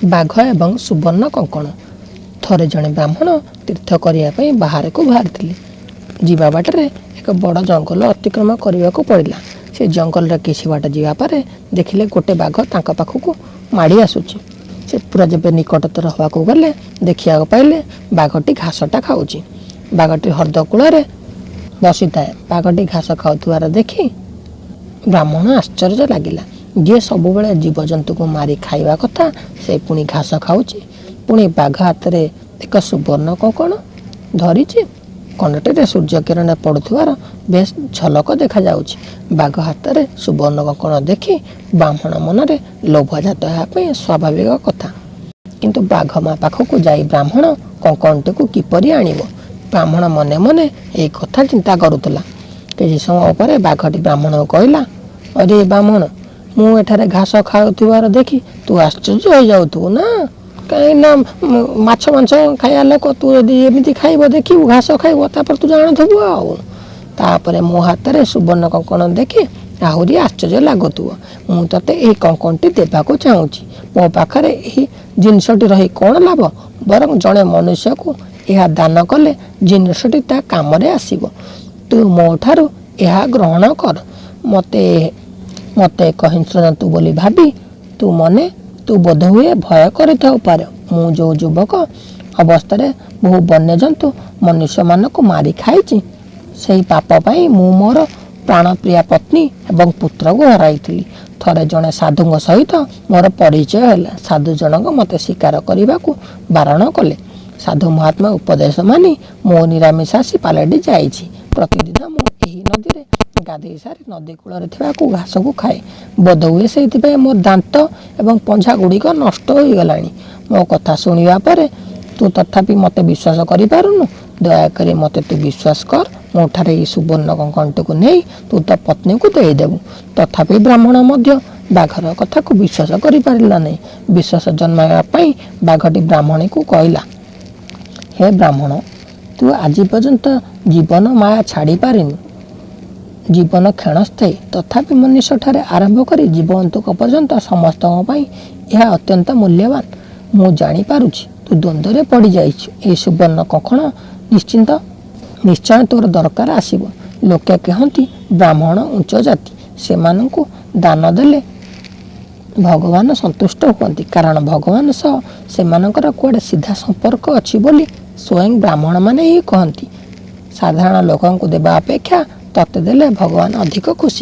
बाघ एवं सुवर्ण कंकण। थरे जड़े ब्राह्मण तीर्थ करने बाहर को बाहरी जीवा बाटे एक बड़ जंगल अतिक्रम करने को पड़ा। से जंगल किसी बाट जावापर देखिले गोटे बाघ तांका पाखक माड़ी आसूची। से पूरा जब निकटतर हवा को गले देखा पाइले बाघटी घासटा खाऊँ। बाघटी हृद कूल बसी थाए। बाघटी घास खाऊर देखी ब्राह्मण आश्चर्य लगिला। जी सब बेले जीवजंतु को मारी खाइबा कथा से पुणी घास खाऊँ। पुणी बाघ हाथ में एक सुवर्ण कंकण धरी। कणटे सूर्य किरण पड़ुवार बेस झलक देखा जाउछि। बाघ हाथ में सुवर्ण कंकण देखी ब्राह्मण मन में लोभ जात होगापी स्वाभाविक कथा। किंतु बाघ माँ पाखक जाई ब्राह्मण कंकणटी को किपरि आनिब ब्राह्मण मने मने एक कथा चिंता करुला। किसी समय पर बाघटी ब्राह्मण को कहला, अरे ब्राह्मण मु एठारे घास खाऊर देखी तू आश्चर्य हो जाऊ ना। कहीं ना माछ मांस खाया लोक तू एमती खाइब देखू घास खाइब तापर तू जानथबु। आपर मो हाथ में सुवर्ण कंकण देखी आहरी आश्चर्य लगुव। मु ते यही कंकणटी देवाक चाहूँगी। मो पाखे यही जिनसटी रही कौन लाभ, बरं जड़े मनुष्य को यह दान कले जिनसटी ता काम आसब। तू मो ठारू यह ग्रहण कर। मते मते एक हिंस्र जंतु बोली भाभी तू बोध हुए भय कर। मु जो युवक अवस्था बहु वन्य जंतु मनुष्य मान को मारी खाई से पाप पाई मु मोर प्राण प्रिया पत्नी एवं पुत्र को हराई। थरे जड़े साधु सहित मोर परिचय है। साधु जनक मते शिकार करने को बारण कले। साधु महात्मा उपदेश मानी मो निरामिष आसी पालटी जाइए। प्रतिदिन मुझे नदी में गाधे सारी नदी कूल को घास को खाए। बोध हुए से मो दांत एवं पंजा गुड़िक नष्ट हो गला। मो कथा शुणा पर तू तथापि मत विश्वास करूँ। दयाकोरी मत तू विश्वास कर। मोठारे सुवर्ण कंकणटी को नहीं तू तो पत्नी को देदेबू। तथापि ब्राह्मण मध्य बाघर कथा को विश्वास कर पारा नहीं। विश्वास जन्माई बाघटी ब्राह्मणी को कहला, हे ब्राह्मण तू आज पर्यंत जीवन माया छाड़ी पारिनु। जीवन क्षणस्थायी तथापि मनुष्य ठारे आरंभ कर जीवजंतुक पर्यंत समस्त यह अत्यंत मूल्यवान। मु जानीपारुछि तू द्वंद्व में पड़ जा। सुवर्ण कंकण निश्चय तोर दरकार आसब। लोके कहती ब्राह्मण उच्च जाति से दान देले भगवान संतुष्ट होती। कारण भगवान सह से कुआडे सीधा संपर्क अच्छी बोली स्वयं ब्राह्मण माने ही कहती। साधारण लोक देवा अपेक्षा तत्ते देले भगवान अधिक खुशी।